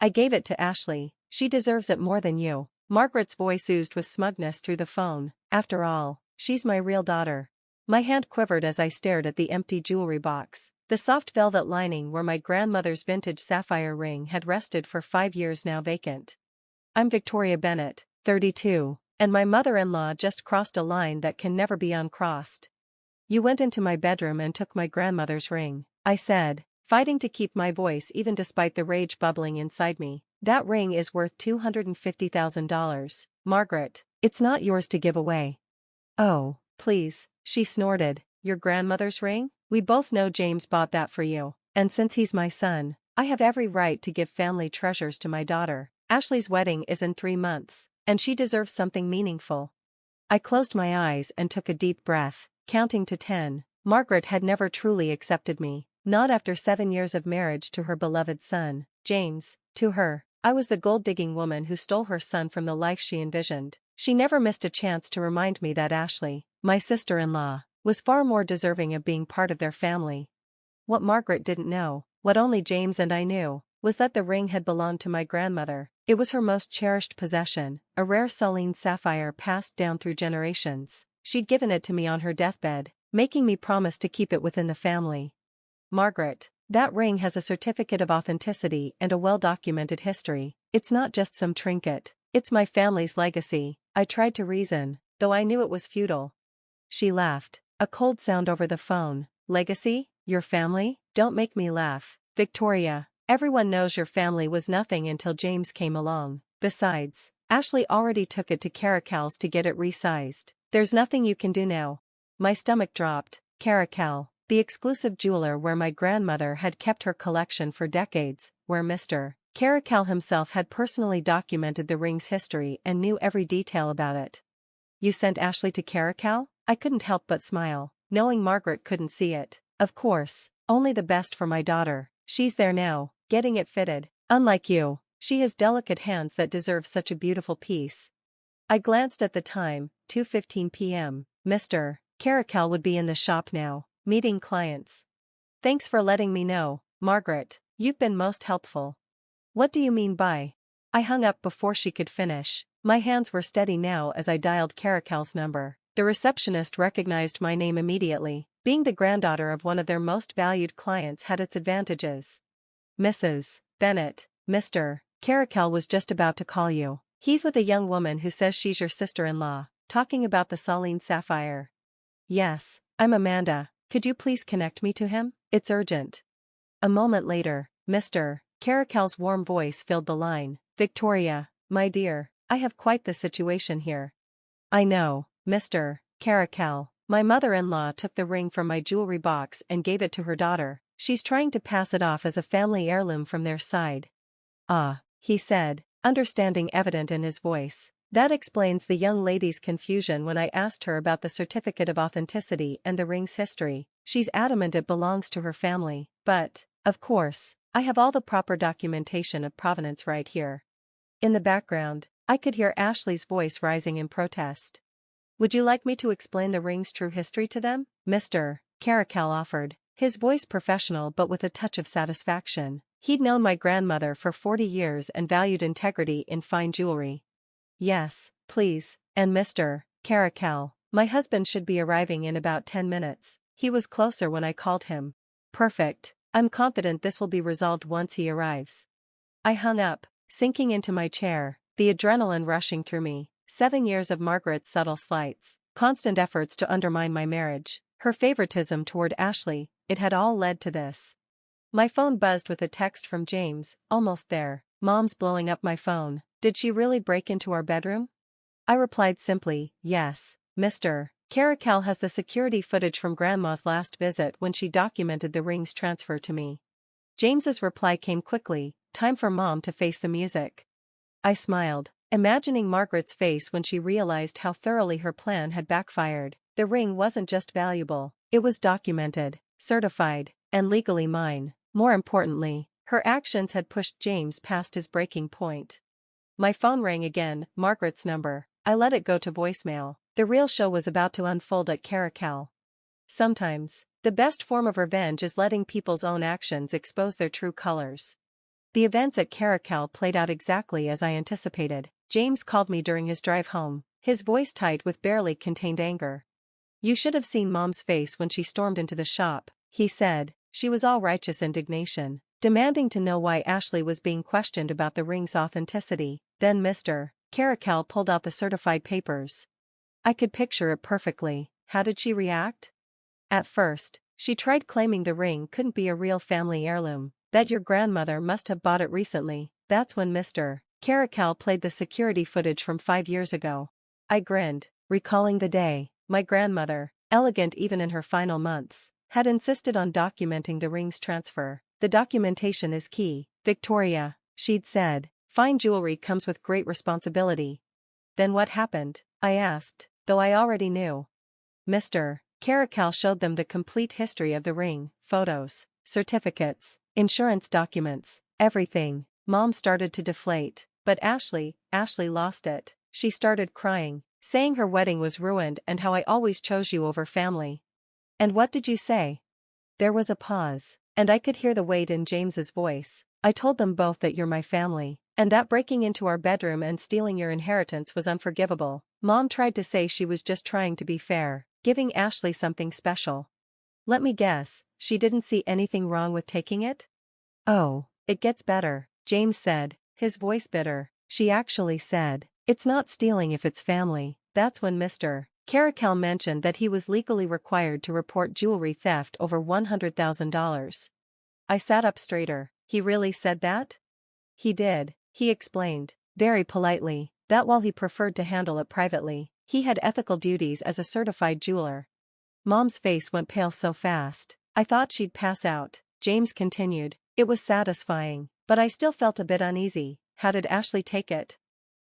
I gave it to Ashley. She deserves it more than you. Margaret's voice oozed with smugness through the phone. After all, she's my real daughter. My hand quivered as I stared at the empty jewelry box. The soft velvet lining where my grandmother's vintage sapphire ring had rested for 5 years now vacant. I'm Victoria Bennett, 32, and my mother-in-law just crossed a line that can never be uncrossed. You went into my bedroom and took my grandmother's ring, I said, fighting to keep my voice even despite the rage bubbling inside me. That ring is worth $250,000, Margaret. It's not yours to give away. Oh, please, she snorted. Your grandmother's ring? We both know James bought that for you. And since he's my son, I have every right to give family treasures to my daughter. Ashley's wedding is in 3 months, and she deserves something meaningful. I closed my eyes and took a deep breath, counting to 10. Margaret had never truly accepted me, not after 7 years of marriage to her beloved son, James. To her, I was the gold-digging woman who stole her son from the life she envisioned. She never missed a chance to remind me that Ashley, my sister-in-law, was far more deserving of being part of their family. What Margaret didn't know, what only James and I knew, was that the ring had belonged to my grandmother. It was her most cherished possession, a rare Celine sapphire passed down through generations. She'd given it to me on her deathbed, making me promise to keep it within the family. Margaret, that ring has a certificate of authenticity and a well-documented history. It's not just some trinket, it's my family's legacy. I tried to reason, though I knew it was futile. She laughed, a cold sound over the phone. Legacy? Your family? Don't make me laugh, Victoria. Everyone knows your family was nothing until James came along. Besides, Ashley already took it to Caracal's to get it resized. There's nothing you can do now. My stomach dropped. Caracal, the exclusive jeweler where my grandmother had kept her collection for decades, where Mr. Caracal himself had personally documented the ring's history and knew every detail about it. You sent Ashley to Caracal? I couldn't help but smile, knowing Margaret couldn't see it. Of course, only the best for my daughter. She's there now, getting it fitted. Unlike you, she has delicate hands that deserve such a beautiful piece. I glanced at the time, 2:15 p.m. Mr. Caracal would be in the shop now, meeting clients. Thanks for letting me know, Margaret. You've been most helpful. What do you mean by? I hung up before she could finish. My hands were steady now as I dialed Caracal's number. The receptionist recognized my name immediately. Being the granddaughter of one of their most valued clients had its advantages. Mrs. Bennett, Mr. Caracal was just about to call you. He's with a young woman who says she's your sister-in-law, talking about the Celine sapphire. Yes, I'm Amanda. Could you please connect me to him? It's urgent. A moment later, Mr. Caracal's warm voice filled the line. Victoria, my dear, I have quite the situation here. I know, Mr. Caracal. My mother-in-law took the ring from my jewelry box and gave it to her daughter. She's trying to pass it off as a family heirloom from their side. Ah, he said, understanding evident in his voice. That explains the young lady's confusion when I asked her about the certificate of authenticity and the ring's history. She's adamant it belongs to her family, but, of course, I have all the proper documentation of provenance right here. In the background, I could hear Ashley's voice rising in protest. Would you like me to explain the ring's true history to them? Mr. Caracal offered, his voice professional but with a touch of satisfaction. He'd known my grandmother for 40 years and valued integrity in fine jewelry. Yes, please, and Mr. Caracal, my husband should be arriving in about 10 minutes. He was closer when I called him. Perfect. I'm confident this will be resolved once he arrives. I hung up, sinking into my chair, the adrenaline rushing through me. 7 years of Margaret's subtle slights, constant efforts to undermine my marriage, her favoritism toward Ashley, it had all led to this. My phone buzzed with a text from James. Almost there. Mom's blowing up my phone. Did she really break into our bedroom? I replied simply, yes, Mr. Caracal has the security footage from Grandma's last visit when she documented the ring's transfer to me. James's reply came quickly, time for Mom to face the music. I smiled, imagining Margaret's face when she realized how thoroughly her plan had backfired. The ring wasn't just valuable, it was documented, certified, and legally mine. More importantly, her actions had pushed James past his breaking point. My phone rang again, Margaret's number. I let it go to voicemail. The real show was about to unfold at Caracal. Sometimes, the best form of revenge is letting people's own actions expose their true colors. The events at Caracal played out exactly as I anticipated. James called me during his drive home, his voice tight with barely contained anger. "You should have seen Mom's face when she stormed into the shop," he said. She was all righteous indignation, demanding to know why Ashley was being questioned about the ring's authenticity. Then Mr. Caracal pulled out the certified papers. I could picture it perfectly. How did she react? At first, she tried claiming the ring couldn't be a real family heirloom, that your grandmother must have bought it recently. That's when Mr. Caracal played the security footage from 5 years ago. I grinned, recalling the day my grandmother, elegant even in her final months, had insisted on documenting the ring's transfer. "The documentation is key, Victoria," she'd said. "Fine jewelry comes with great responsibility." "Then what happened?" I asked, though I already knew. Mr. Caracal showed them the complete history of the ring, photos, certificates, insurance documents, everything. Mom started to deflate, but Ashley lost it. She started crying, saying her wedding was ruined and how I always chose you over family. "And what did you say?" There was a pause, and I could hear the weight in James's voice. "I told them both that you're my family, and that breaking into our bedroom and stealing your inheritance was unforgivable." Mom tried to say she was just trying to be fair, giving Ashley something special. Let me guess, she didn't see anything wrong with taking it? "Oh, it gets better," James said, his voice bitter. "She actually said, it's not stealing if it's family." That's when Mr. Caracal mentioned that he was legally required to report jewelry theft over $100,000. I sat up straighter. He really said that? He did, he explained, very politely, that while he preferred to handle it privately, he had ethical duties as a certified jeweler. Mom's face went pale so fast, I thought she'd pass out. James continued, "It was satisfying, but I still felt a bit uneasy." "How did Ashley take it?"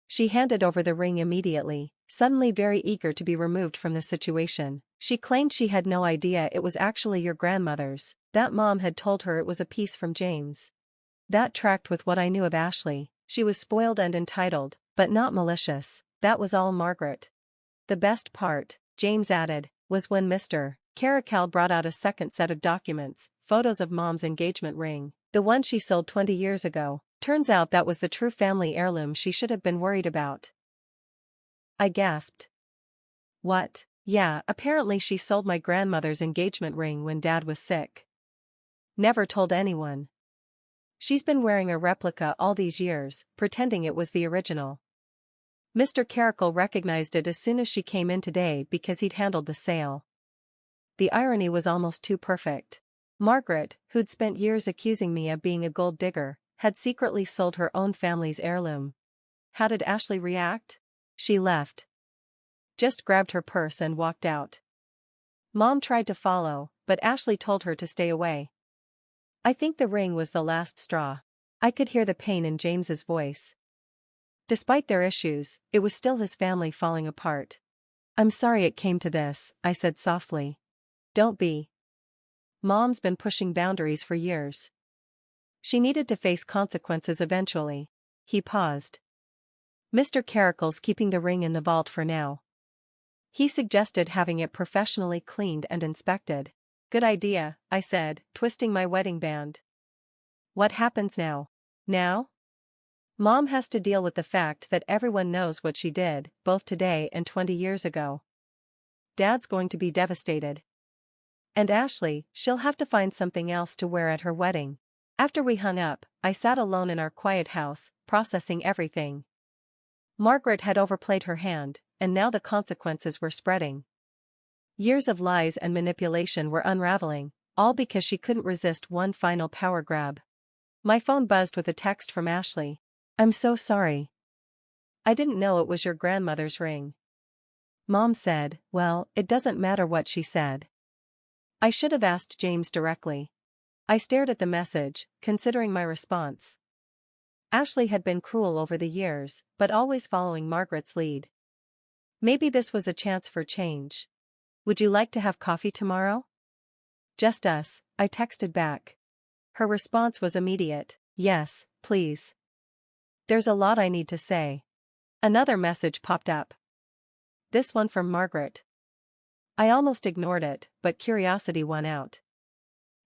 "She handed over the ring immediately, suddenly very eager to be removed from the situation. She claimed she had no idea it was actually your grandmother's, that Mom had told her it was a piece from James." That tracked with what I knew of Ashley. She was spoiled and entitled, but not malicious. That was all Margaret. The best part, James added, was when Mr. Caracal brought out a second set of documents, photos of Mom's engagement ring, the one she sold 20 years ago. Turns out that was the true family heirloom she should have been worried about. I gasped. "What?" "Yeah, apparently she sold my grandmother's engagement ring when Dad was sick. Never told anyone. She's been wearing a replica all these years, pretending it was the original. Mr. Caracal recognized it as soon as she came in today because he'd handled the sale." The irony was almost too perfect. Margaret, who'd spent years accusing me of being a gold digger, had secretly sold her own family's heirloom. How did Ashley react? She left. Just grabbed her purse and walked out. Mom tried to follow, but Ashley told her to stay away. I think the ring was the last straw. I could hear the pain in James's voice. Despite their issues, it was still his family falling apart. "I'm sorry it came to this," I said softly. "Don't be. Mom's been pushing boundaries for years. She needed to face consequences eventually." He paused. "Mr. Caracal's keeping the ring in the vault for now. He suggested having it professionally cleaned and inspected." "Good idea," I said, twisting my wedding band. "What happens now?" "Now? Mom has to deal with the fact that everyone knows what she did, both today and 20 years ago. Dad's going to be devastated. And Ashley, she'll have to find something else to wear at her wedding." After we hung up, I sat alone in our quiet house, processing everything. Margaret had overplayed her hand, and now the consequences were spreading. Years of lies and manipulation were unraveling, all because she couldn't resist one final power grab. My phone buzzed with a text from Ashley. "I'm so sorry. I didn't know it was your grandmother's ring." Mom said, "Well, it doesn't matter what she said." I should have asked James directly. I stared at the message, considering my response. Ashley had been cruel over the years, but always following Margaret's lead. Maybe this was a chance for change. "Would you like to have coffee tomorrow?" "Just us," I texted back. Her response was immediate. "Yes, please. There's a lot I need to say." Another message popped up. This one from Margaret. I almost ignored it, but curiosity won out.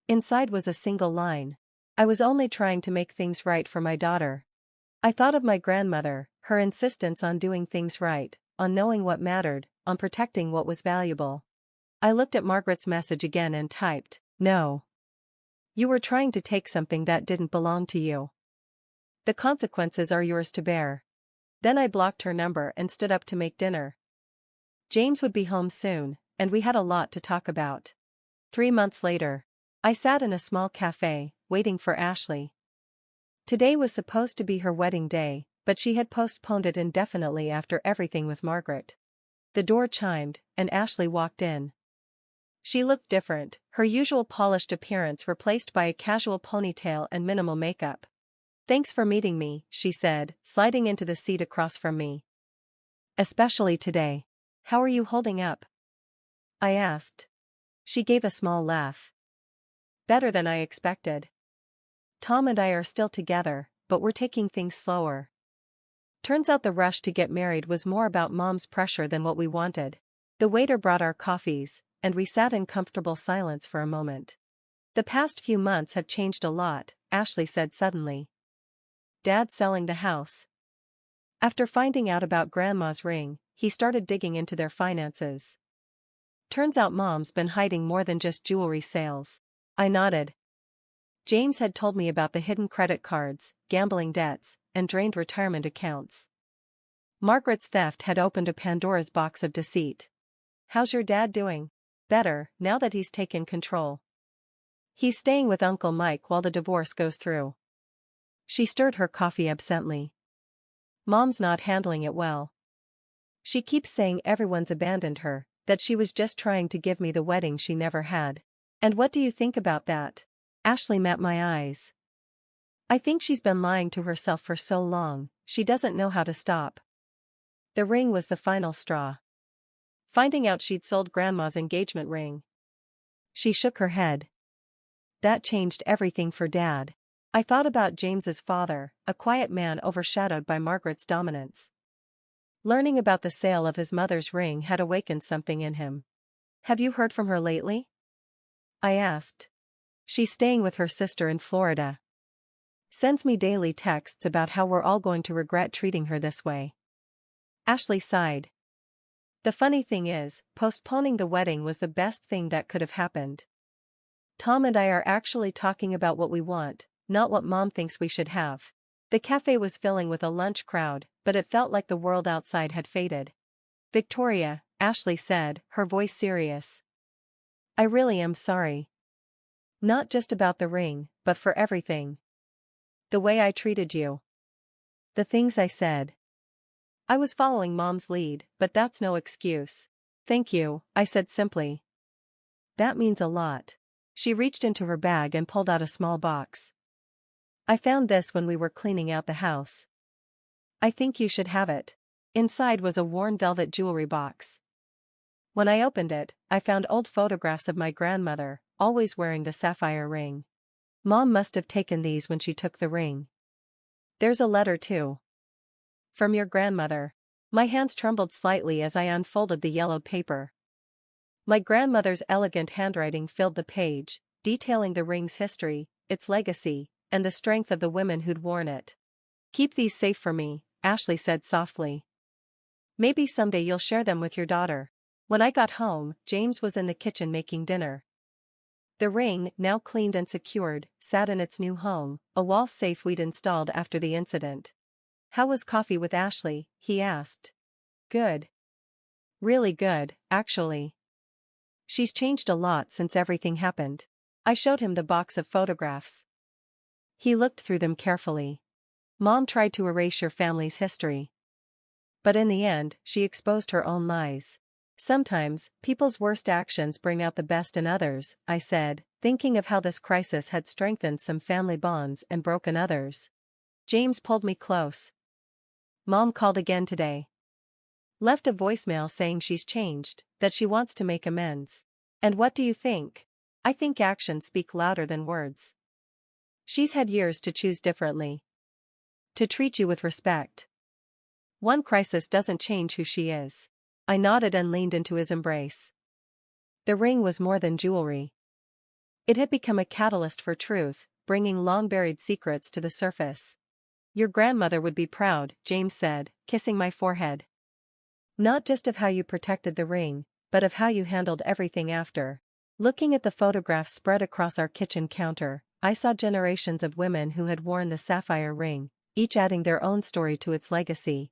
Inside was a single line. I was only trying to make things right for my daughter. I thought of my grandmother, her insistence on doing things right, on knowing what mattered, on protecting what was valuable. I looked at Margaret's message again and typed, "No. You were trying to take something that didn't belong to you. The consequences are yours to bear." Then I blocked her number and stood up to make dinner. James would be home soon, and we had a lot to talk about. 3 months later, I sat in a small cafe, waiting for Ashley. Today was supposed to be her wedding day, but she had postponed it indefinitely after everything with Margaret. The door chimed, and Ashley walked in. She looked different, her usual polished appearance replaced by a casual ponytail and minimal makeup. "Thanks for meeting me," she said, sliding into the seat across from me. "Especially today. How are you holding up?" I asked. She gave a small laugh. "Better than I expected. Tom and I are still together, but we're taking things slower. Turns out the rush to get married was more about Mom's pressure than what we wanted." The waiter brought our coffees, and we sat in comfortable silence for a moment. "The past few months have changed a lot," Ashley said suddenly. "Dad's selling the house. After finding out about Grandma's ring, he started digging into their finances. Turns out Mom's been hiding more than just jewelry sales." I nodded. James had told me about the hidden credit cards, gambling debts, and drained retirement accounts. Margaret's theft had opened a Pandora's box of deceit. "How's your dad doing?" "Better, now that he's taken control. He's staying with Uncle Mike while the divorce goes through." She stirred her coffee absently. "Mom's not handling it well. She keeps saying everyone's abandoned her, that she was just trying to give me the wedding she never had." "And what do you think about that?" Ashley met my eyes. "I think she's been lying to herself for so long, she doesn't know how to stop. The ring was the final straw. Finding out she'd sold Grandma's engagement ring." She shook her head. "That changed everything for Dad." I thought about James's father, a quiet man overshadowed by Margaret's dominance. Learning about the sale of his mother's ring had awakened something in him. "Have you heard from her lately?" I asked. "She's staying with her sister in Florida. Sends me daily texts about how we're all going to regret treating her this way." Ashley sighed. "The funny thing is, postponing the wedding was the best thing that could have happened. Tom and I are actually talking about what we want, not what Mom thinks we should have." The cafe was filling with a lunch crowd, but it felt like the world outside had faded. "Victoria," Ashley said, her voice serious. "I really am sorry. Not just about the ring, but for everything. The way I treated you. The things I said. I was following Mom's lead, but that's no excuse." "Thank you," I said simply. "That means a lot." She reached into her bag and pulled out a small box. "I found this when we were cleaning out the house. I think you should have it." Inside was a worn velvet jewelry box. When I opened it, I found old photographs of my grandmother, always wearing the sapphire ring. Mom must have taken these when she took the ring. There's a letter too. "From your grandmother." My hands trembled slightly as I unfolded the yellowed paper. My grandmother's elegant handwriting filled the page, detailing the ring's history, its legacy, and the strength of the women who'd worn it. "Keep these safe for me," Ashley said softly. "Maybe someday you'll share them with your daughter." When I got home, James was in the kitchen making dinner. The ring, now cleaned and secured, sat in its new home, a wall safe we'd installed after the incident. "How was coffee with Ashley?" he asked. "Good. Really good, actually. She's changed a lot since everything happened." I showed him the box of photographs. He looked through them carefully. "Mom tried to erase your family's history. But in the end, she exposed her own lies." "Sometimes, people's worst actions bring out the best in others," I said, thinking of how this crisis had strengthened some family bonds and broken others. James pulled me close. "Mom called again today. Left a voicemail saying she's changed, that she wants to make amends. And what do you think? I think actions speak louder than words. She's had years to choose differently. To treat you with respect. One crisis doesn't change who she is." I nodded and leaned into his embrace. The ring was more than jewelry. It had become a catalyst for truth, bringing long-buried secrets to the surface. Your grandmother would be proud, James said, kissing my forehead. Not just of how you protected the ring, but of how you handled everything after. Looking at the photographs spread across our kitchen counter, I saw generations of women who had worn the sapphire ring, each adding their own story to its legacy.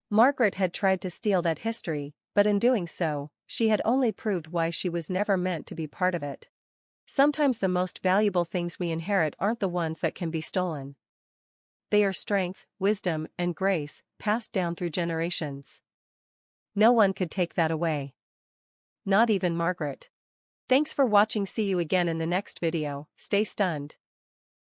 Margaret had tried to steal that history, but in doing so, she had only proved why she was never meant to be part of it. Sometimes the most valuable things we inherit aren't the ones that can be stolen. They are strength, wisdom, and grace, passed down through generations. No one could take that away. Not even Margaret. Thanks for watching. See you again in the next video. Stay stunned.